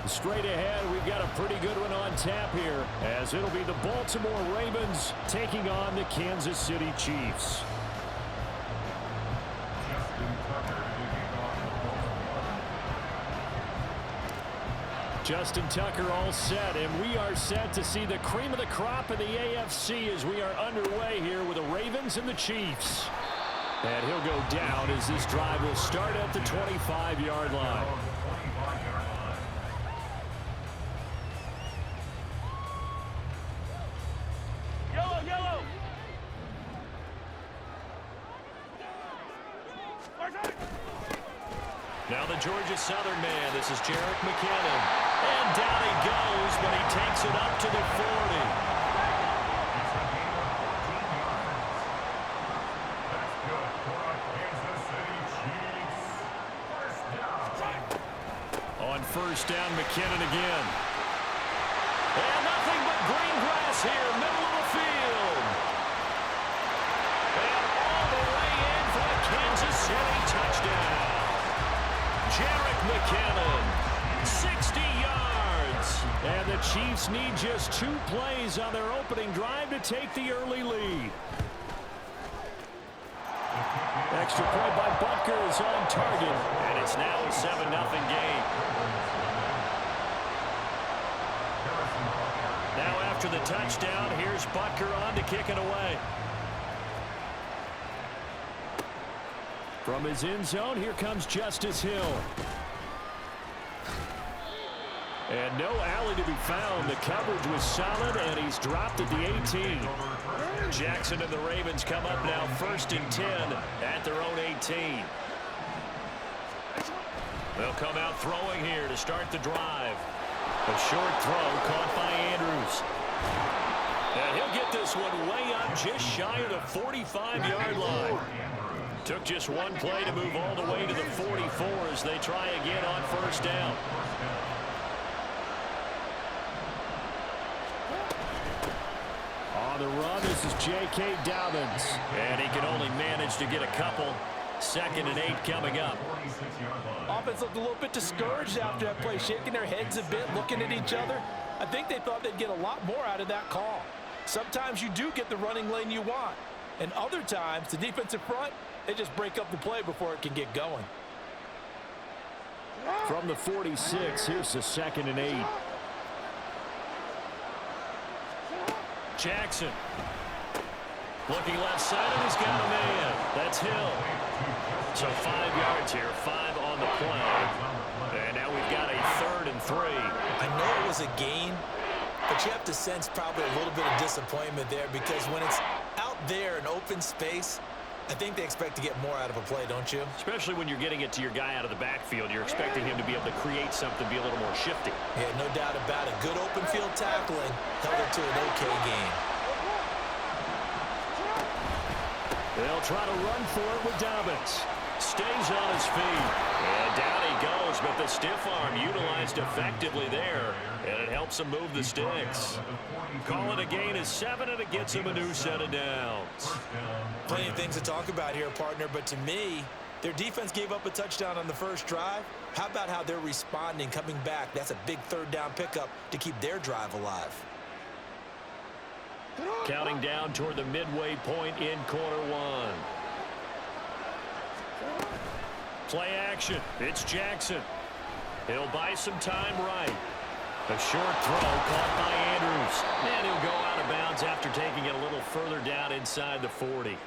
Straight ahead, we've got a pretty good one on tap here, as it'll be the Baltimore Ravens taking on the Kansas City Chiefs. Justin Tucker all set, and we are set to see the cream of the crop in the AFC as we are underway here with the Ravens and the Chiefs. And he'll go down as this drive will start at the 25-yard line. Now the Georgia Southern man, this is Jerick McKinnon. And down he goes, but he takes it up to the 40. On first down, McKinnon again. And nothing but green grass here, middle of the field. And all the way in for a Kansas City touchdown. Jerick McKinnon, 60 yards. And the Chiefs need just 2 plays on their opening drive to take the early lead. Extra point by Butker is on target. And it's now a 7-0 game. Now after the touchdown, here's Butker on to kick it away. From his end zone, here comes Justice Hill. And no alley to be found. The coverage was solid, and he's dropped at the 18. Jackson and the Ravens come up now 1st and 10 at their own 18. They'll come out throwing here to start the drive. A short throw caught by Andrews. And he'll get this one way up just shy of the 45-yard line. Took just 1 play to move all the way to the 44 as they try again on first down. On the run, this is J.K. Dobbins. And he can only manage to get a couple. 2nd and 8 coming up. Offense looked a little bit discouraged after that play, shaking their heads a bit, looking at each other. I think they thought they'd get a lot more out of that call. Sometimes you do get the running lane you want. And other times, the defensive front, they just break up the play before it can get going. From the 46, here's the 2nd and 8. Jackson. Looking left side, and he's got a man. That's Hill. So 5 yards here, 5 on the play. And now we've got a 3rd and 3. I know it was a gain, but you have to sense probably a little bit of disappointment there because when it's out there in open space, I think they expect to get more out of a play, don't you? Especially when you're getting it to your guy out of the backfield. You're expecting him to be able to create something, be a little more shifty. Yeah, no doubt about it. Good open field tackling held it to an okay game. They'll try to run for it with Dobbins. Stays on his feet. And down he goes, but the stiff arm utilized effectively there. And it helps him move the sticks. Call it a gain of 7, and it gets him a new set of downs. Plenty of things to talk about here, partner, but to me, their defense gave up a touchdown on the first drive. How about how they're responding, coming back? That's a big 3rd down pickup to keep their drive alive. Counting down toward the midway point in quarter 1. Play action. It's Jackson. He'll buy some time right. A short throw caught by Andrews. And he'll go out of bounds after taking it a little further down inside the 40.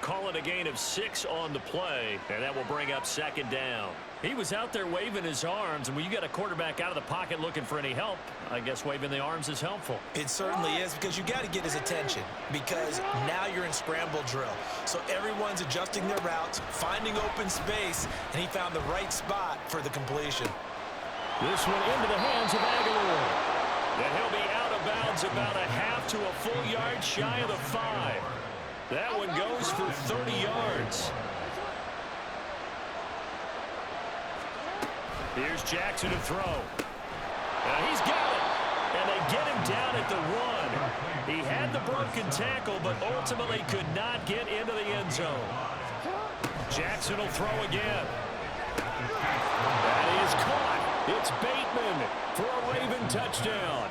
Call it a gain of 6 on the play, and that will bring up 2nd down. He was out there waving his arms, and when you get a quarterback out of the pocket looking for any help, I guess waving the arms is helpful. It certainly is, because you got to get his attention, because now you're in scramble drill. So everyone's adjusting their routes, finding open space, and he found the right spot for the completion. This one into the hands of Aguilar. And he'll be out of bounds about a half to a full yard shy of the 5. That one goes for 30 yards. Here's Jackson to throw. He's got it. And they get him down at the 1. He had the broken tackle, but ultimately could not get into the end zone. Jackson will throw again. That is caught. It's Bateman for a Raven touchdown.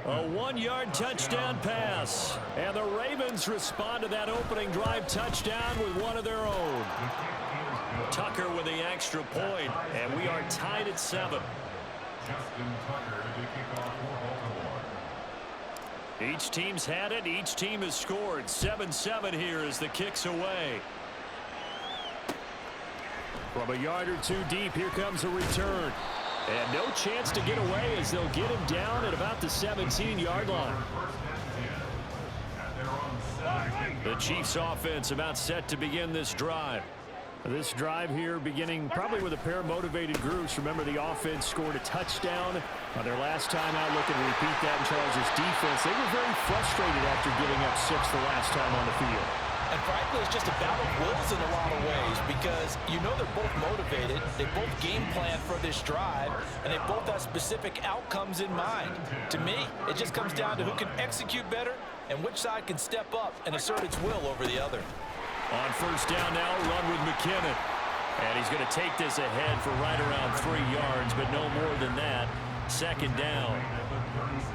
A 1-yard touchdown pass. And the Ravens respond to that opening drive touchdown with one of their own. Tucker with the extra point, and we are tied at 7. Each team's had it. Each team has scored. 7-7 here as the kick's away. From a yard or two deep, here comes a return. And no chance to get away as they'll get him down at about the 17-yard line. The Chiefs offense about set to begin this drive. This drive here beginning probably with a pair of motivated groups. Remember, the offense scored a touchdown on their last time out. Looking to repeat that in Chargers defense. They were very frustrated after giving up 6 the last time on the field. And frankly, it's just a battle of wills in a lot of ways because you know they're both motivated. They both game plan for this drive, and they both have specific outcomes in mind. To me, it just comes down to who can execute better and which side can step up and assert its will over the other. On first down now, run with McKinnon. And he's going to take this ahead for right around 3 yards, but no more than that. Second down.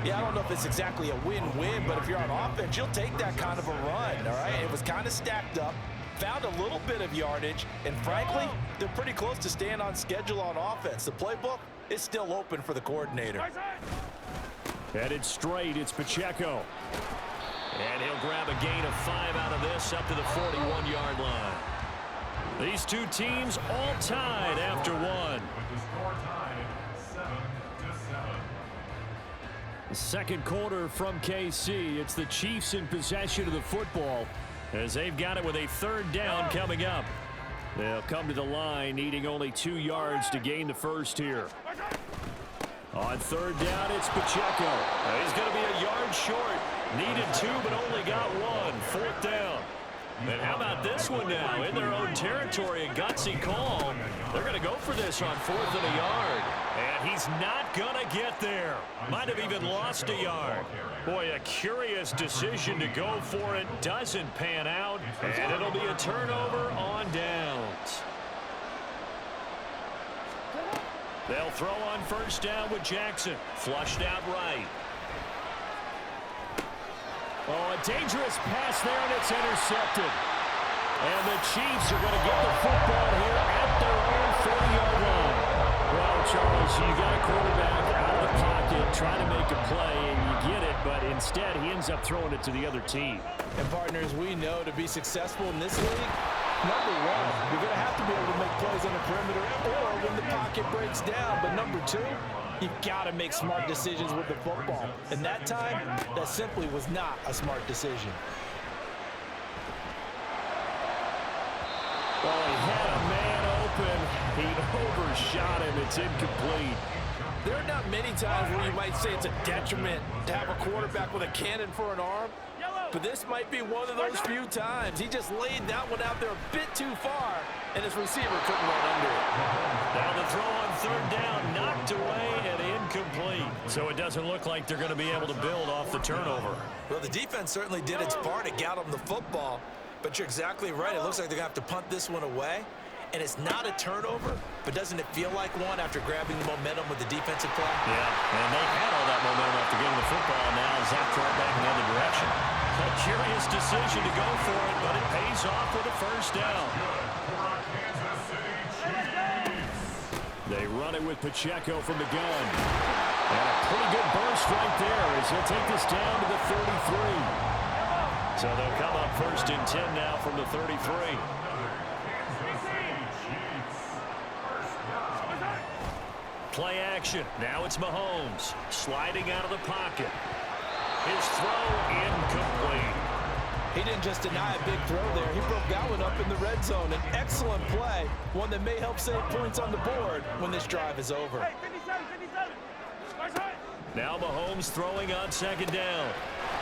Yeah, I don't know if it's exactly a win-win, but if you're on offense, you'll take that kind of a run, all right? It was kind of stacked up, found a little bit of yardage, and frankly, they're pretty close to staying on schedule on offense. The playbook is still open for the coordinator. Headed straight, it's Pacheco. And he'll grab a gain of 5 out of this up to the 41-yard line. These two teams all tied after one. Second quarter from KC. It's the Chiefs in possession of the football as they've got it with a third down coming up. They'll come to the line needing only 2 yards to gain the first here. On third down, it's Pacheco. He's going to be a yard short. Needed 2, but only got 1. Fourth down. And how about this one now? In their own territory, a gutsy call. They're going to go for this on 4th and a yard. And he's not going to get there. Might have even lost a yard. Boy, a curious decision to go for it. Doesn't pan out. And it'll be a turnover on downs. They'll throw on first down with Jackson. Flushed out right. Oh, a dangerous pass there, and it's intercepted. And the Chiefs are going to get the football here at their own 40-yard line. Well, Charles, you got a quarterback out of the pocket trying to make a play, and you get it, but instead he ends up throwing it to the other team. And partners, we know to be successful in this league, number one, you're going to have to be able to make plays on the perimeter or when the pocket breaks down. But number two, you've got to make smart decisions with the football. And that time, that simply was not a smart decision. Well, he had a man open. He overshot him. It's incomplete. There are not many times where you might say it's a detriment to have a quarterback with a cannon for an arm. But this might be one of those few times. He just laid that one out there a bit too far, and his receiver couldn't run under it. Now the throw on third down, knocked away and incomplete. So it doesn't look like they're going to be able to build off the turnover. Well, the defense certainly did its part to get them the football. But you're exactly right. It looks like they're going to have to punt this one away. And it's not a turnover, but doesn't it feel like one after grabbing the momentum with the defensive play? Yeah, and they had all that momentum after getting the football. Now Zach right back in the other direction. A curious decision to go for it, but it pays off with a first down. They run it with Pacheco from the gun. And a pretty good burst right there as he'll take this down to the 33. So they'll come up first and 10 now from the 33. Play action. Now it's Mahomes sliding out of the pocket. His throw incomplete. He didn't just deny a big throw there. He broke that one up in the red zone. An excellent play, one that may help save points on the board when this drive is over. Now Mahomes throwing on second down.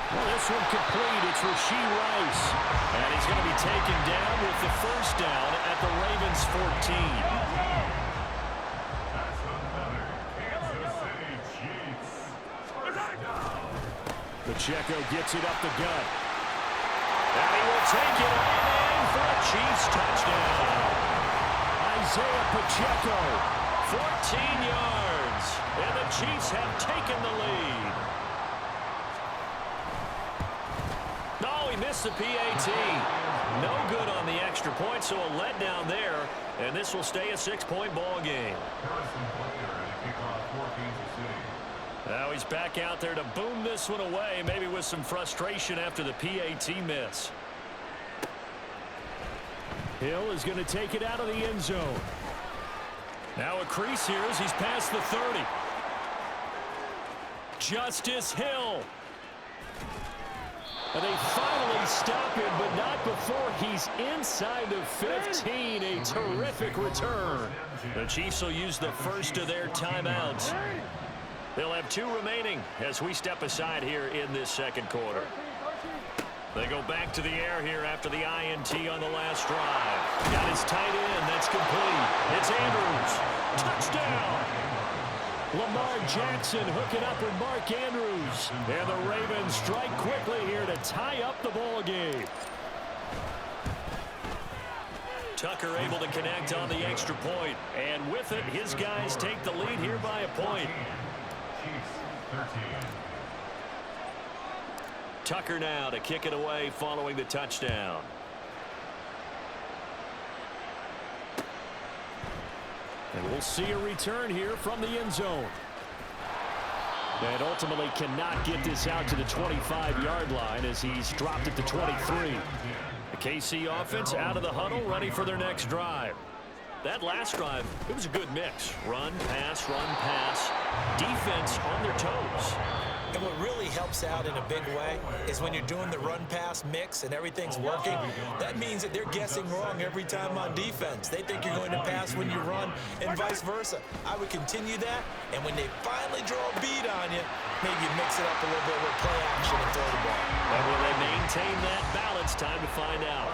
Well, this one complete. It's Rashee Rice. And he's going to be taken down with the first down at the Ravens 14. Pacheco gets it up the gut. And he will take it in for a Chiefs touchdown. Isaiah Pacheco 14 yards. And the Chiefs have taken the lead. No, he missed the PAT. No good on the extra point, so a letdown there. And this will stay a 6-point ball game. Now he's back out there to boom this one away, maybe with some frustration after the PAT miss. Hill is going to take it out of the end zone. Now a crease here as he's past the 30. Justice Hill. And they finally stop him, but not before he's inside the 15. A terrific return. The Chiefs will use the first of their timeouts. They'll have 2 remaining as we step aside here in this second quarter. They go back to the air here after the INT on the last drive. Got his tight end. That's complete. It's Andrews. Touchdown. Lamar Jackson hooking up with Mark Andrews. And the Ravens strike quickly here to tie up the ball game. Tucker able to connect on the extra point. And with it, his guys take the lead here by a point. Tucker now to kick it away following the touchdown. And we'll see a return here from the end zone. And ultimately cannot get this out to the 25-yard line as he's dropped it to 23. The KC offense out of the huddle, ready for their next drive. That last drive, it was a good mix. Run, pass, defense on their toes. And what really helps out in a big way is when you're doing the run-pass mix and everything's working, that means that they're guessing wrong every time on defense. They think you're going to pass when you run and vice versa. I would continue that, and when they finally draw a beat on you, maybe mix it up a little bit with play action and throw the ball. And will they maintain that balance? Time to find out.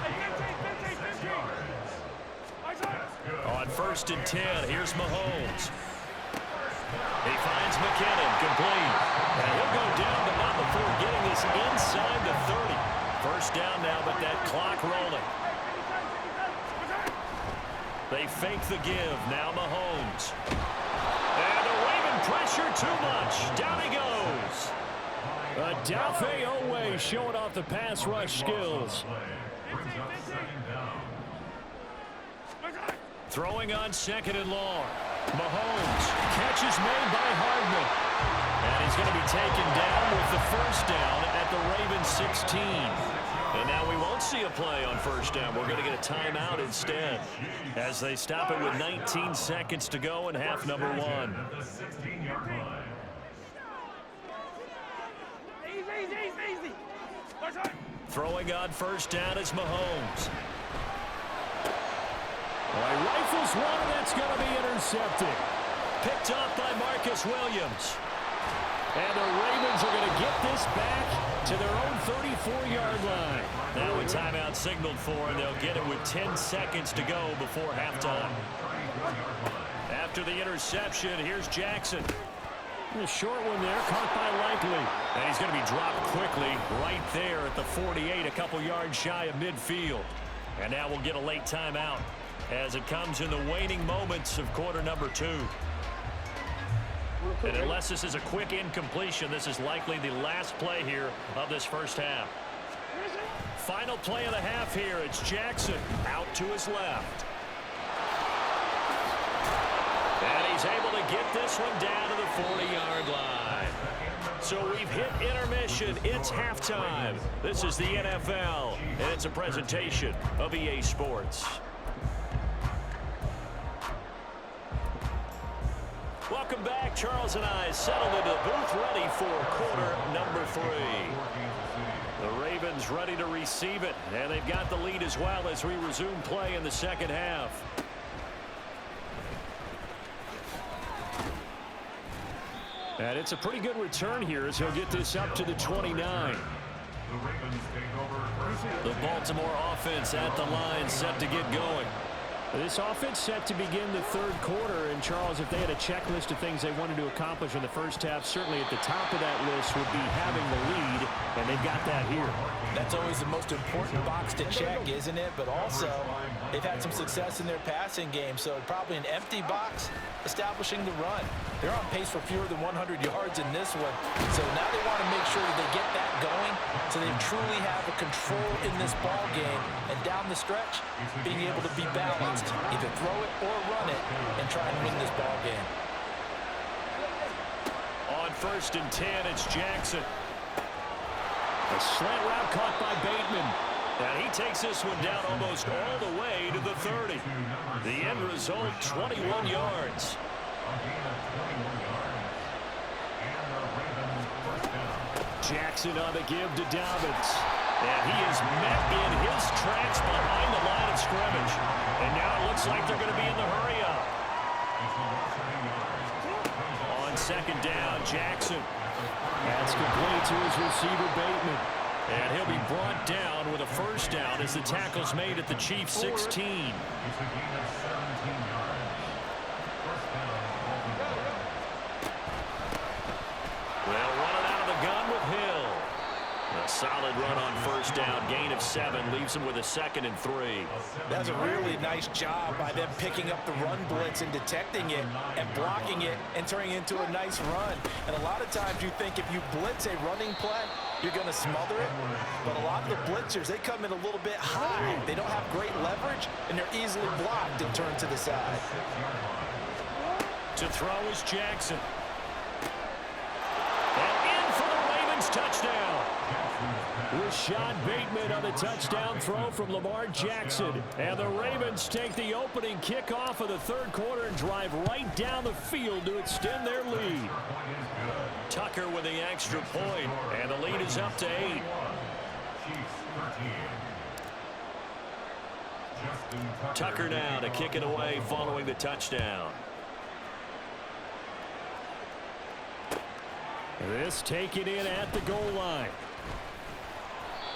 On 1st and 10, here's Mahomes. He finds McKinnon, complete. And he'll go down, but not before getting this inside the 30. First down now, but that clock rolling. They fake the give. Now Mahomes. And the Raven pressure too much. Down he goes. Odafe Oweh showing off the pass rush skills. Throwing on 2nd and long. Mahomes. Catch is made by Hardman. And he's going to be taken down with the first down at the Ravens 16. And now we won't see a play on first down. We're going to get a timeout instead as they stop it with 19 seconds to go in half number 1. Throwing on first down is Mahomes. Well, he rifles one, and that's going to be intercepted. Picked up by Marcus Williams. And the Ravens are going to get this back to their own 34-yard line. Now a timeout signaled for, and they'll get it with 10 seconds to go before halftime. After the interception, here's Jackson. A short one there, caught by Likely. And he's going to be dropped quickly right there at the 48, a couple yards shy of midfield. And now we'll get a late timeout as it comes in the waning moments of quarter number 2. And unless this is a quick incompletion, this is likely the last play here of this first half. Final play of the half here. It's Jackson out to his left. And he's able to get this one down to the 40-yard line. So we've hit intermission. It's halftime. This is the NFL, and it's a presentation of EA Sports. Welcome back. Charles and I settled into the booth, ready for quarter number 3. The Ravens ready to receive it, and they've got the lead as well as we resume play in the second half. And it's a pretty good return here as he'll get this up to the 29. The Baltimore offense at the line set to get going. This offense set to begin the third quarter. And, Charles, if they had a checklist of things they wanted to accomplish in the first half, certainly at the top of that list would be having the lead, and they've got that here. That's always the most important box to check, isn't it? But also, they've had some success in their passing game, so probably an empty box establishing the run. They're on pace for fewer than 100 yards in this one, so now they want to make sure that they get that going so they truly have a control in this ball game, and down the stretch, being able to be balanced, either throw it or run it, and try and win this ball game. On 1st and 10, it's Jackson. A slant route caught by Bateman. And he takes this one down almost all the way to the 30. The end result, 21 yards. Jackson on the give to Dobbins. And he is met in his tracks behind the line of scrimmage. And now it looks like they're going to be in the hurry-up. On 2nd down, Jackson. That's complete to his receiver, Bateman. And he'll be brought down with a first down as the tackle's made at the Chiefs' 16. Well, running out of the gun with Hill. A solid run on 1st down, gain of 7, leaves him with a 2nd and 3. That's a really nice job by them picking up the run blitz and detecting it and blocking it and turning it into a nice run. And a lot of times you think if you blitz a running play, you're going to smother it. But a lot of the blitzers, they come in a little bit high. They don't have great leverage, and they're easily blocked and turned to the side. To throw is Jackson. And in for the Ravens touchdown. Rashad Bateman on the touchdown throw from Lamar Jackson. And the Ravens take the opening kickoff of the third quarter and drive right down the field to extend their lead. Tucker with the extra point, and the lead is up to 8. Tucker now to kick it away following the touchdown. This taken in at the goal line.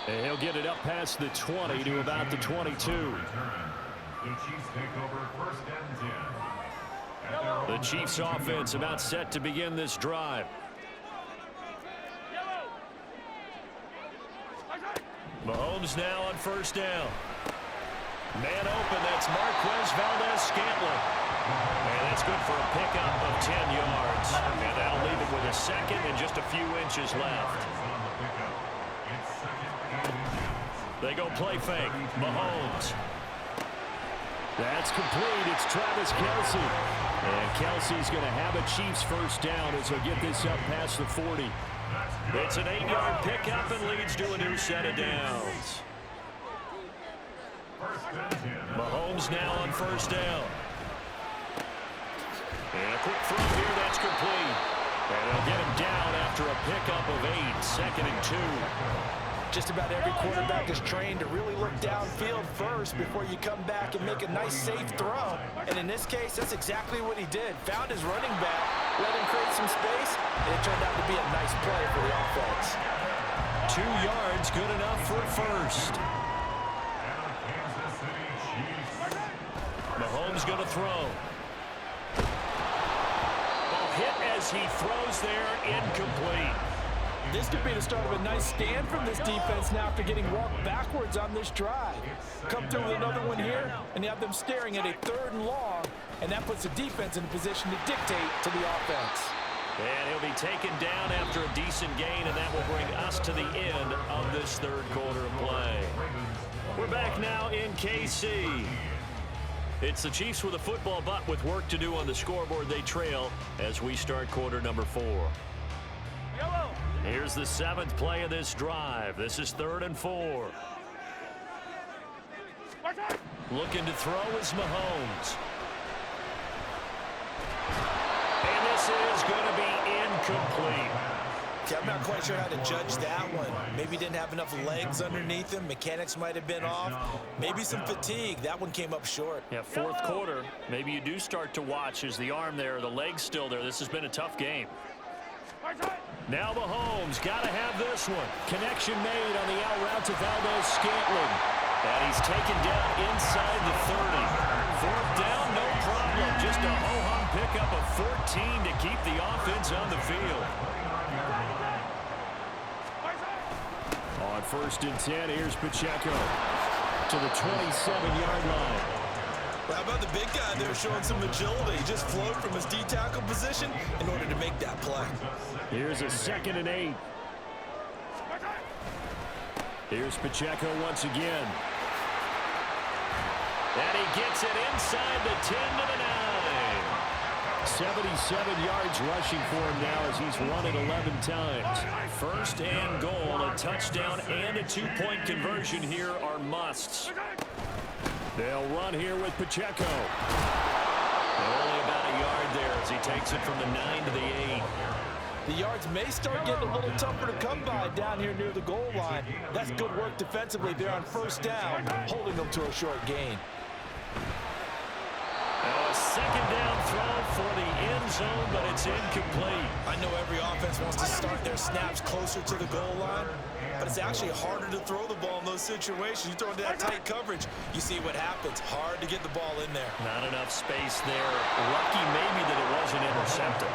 And he'll get it up past the 20 to about the 22. The Chiefs offense about set to begin this drive. Mahomes now on 1st down. Man open, that's Marquez Valdes-Scantling. And that's good for a pickup of 10 yards. And that'll leave it with a 2nd and just a few inches left. They go play fake. Mahomes. That's complete. It's Travis Kelce. And Kelsey's going to have a Chiefs first down as he'll get this up past the 40. It's an 8-yard pickup and leads to a new set of downs. Mahomes now on 1st down. And a quick throw here, that's complete. And they'll get him down after a pickup of 8, 2nd and 2. Just about every quarterback is trained to really look downfield first before you come back and make a nice, safe throw. And in this case, that's exactly what he did. Found his running back, let him create some space, and it turned out to be a nice play for the offense. 2 yards, good enough for a first. Mahomes going to throw. Ball hit as he throws there, incomplete. This could be the start of a nice stand from this defense now after getting walked backwards on this drive. Come through with another one here, and you have them staring at a 3rd and long, and that puts the defense in a position to dictate to the offense. And he'll be taken down after a decent gain, and that will bring us to the end of this third quarter of play. We're back now in KC. It's the Chiefs with a football, but with work to do on the scoreboard. They trail as we start quarter number 4. Here's the 7th play of this drive. This is 3rd and 4. Looking to throw is Mahomes. And this is going to be incomplete. Okay, I'm not quite sure how to judge that one. Maybe didn't have enough legs underneath him. Mechanics might have been off. Maybe some fatigue. That one came up short. Yeah, 4th quarter. Maybe you do start to watch. Is the arm there, the leg's still there? This has been a tough game. Now Mahomes got to have this one. Connection made on the out route to Valdes-Scantling. And he's taken down inside the 30. Just a ho-hum pickup of 14 to keep the offense on the field. On 1st and 10, here's Pacheco to the 27-yard line. How about the big guy there showing some agility? He just flowed from his D-tackle position in order to make that play. Here's a 2nd and 8. Here's Pacheco once again. And he gets it inside the 10 to the 9. 77 yards rushing for him now as he's run it 11 times. 1st and goal, a touchdown and a 2-point conversion here are musts. They'll run here with Pacheco. Only about a yard there as he takes it from the 9 to the 8. The yards may start getting a little tougher to come by down here near the goal line. That's good work defensively there on 1st down, holding them to a short gain. A 2nd down throw for the end zone, but it's incomplete. I know every offense wants to start their snaps closer to the goal line, but it's actually harder to throw the ball in those situations. You throw into that tight coverage, you see what happens. Hard to get the ball in there. Not enough space there. Lucky maybe that it wasn't intercepted.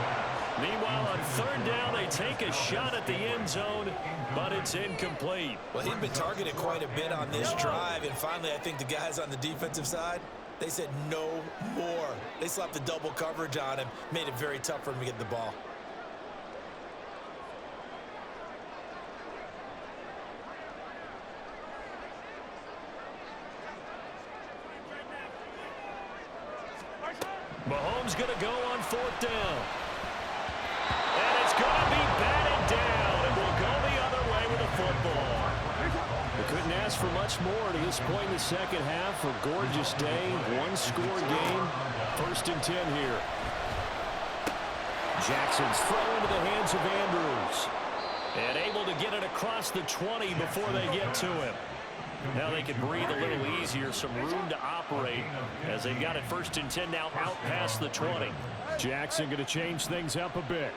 Meanwhile, on 3rd down, they take a shot at the end zone, but it's incomplete. Well, he'd been targeted quite a bit on this drive, and finally I think the guys on the defensive side, they said no more. They slapped the double coverage on him, made it very tough for him to get the ball. Mahomes going to go on 4th down. And it's going to be batted down, and we'll go the other way with the football. We couldn't ask for much more to this point in the 2nd half. A gorgeous day, 1-score game. 1st and 10 here. Jackson's throw into the hands of Andrews. And able to get it across the 20 before they get to him. Now they can breathe a little easier, some room to operate as they've got it 1st and 10 now out past the 20. Jackson going to change things up a bit.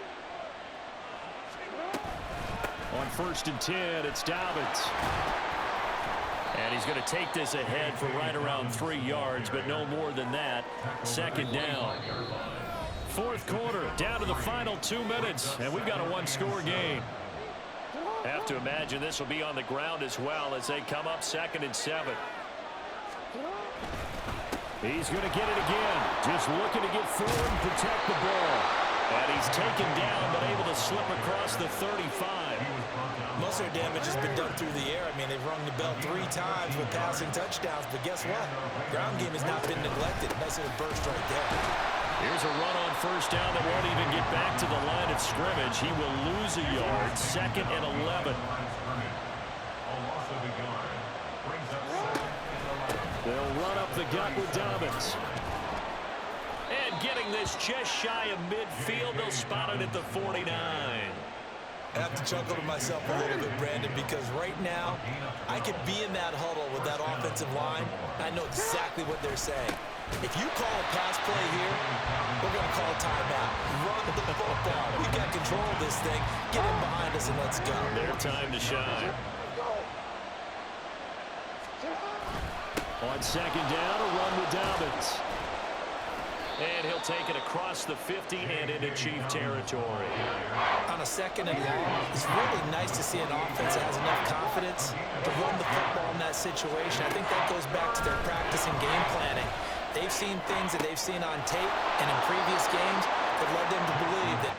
On 1st and 10, it's Dobbins. And he's going to take this ahead for right around 3 yards, but no more than that. 2nd down. 4th quarter, down to the final 2 minutes, and we've got a 1-score game. Have to imagine this will be on the ground as well as they come up 2nd and 7. He's going to get it again. Just looking to get forward and protect the ball. And he's taken down but able to slip across the 35. Most of their damage has been done through the air. I mean, they've rung the bell 3 times with passing touchdowns, but guess what? Ground game has not been neglected. Nice little burst right there. Here's a run on 1st down that won't even get back to the line of scrimmage. He will lose a yard. 2nd and 11. They'll run up the gut with Dobbins. And getting this just shy of midfield, they'll spot it at the 49. I have to chuckle to myself a little bit, Brandon, because right now I could be in that huddle with that offensive line. I know exactly what they're saying. If you call a pass play here, we're going to call a timeout. Run the football. We've got control of this thing. Get in behind us and let's go. Their time to shine. On 2nd down, a run with Dobbins. And he'll take it across the 50 and into Chief territory. On a 2nd and long, it's really nice to see an offense that has enough confidence to run the football in that situation. I think that goes back to their practice and game planning. They've seen things that they've seen on tape and in previous games that led them to believe that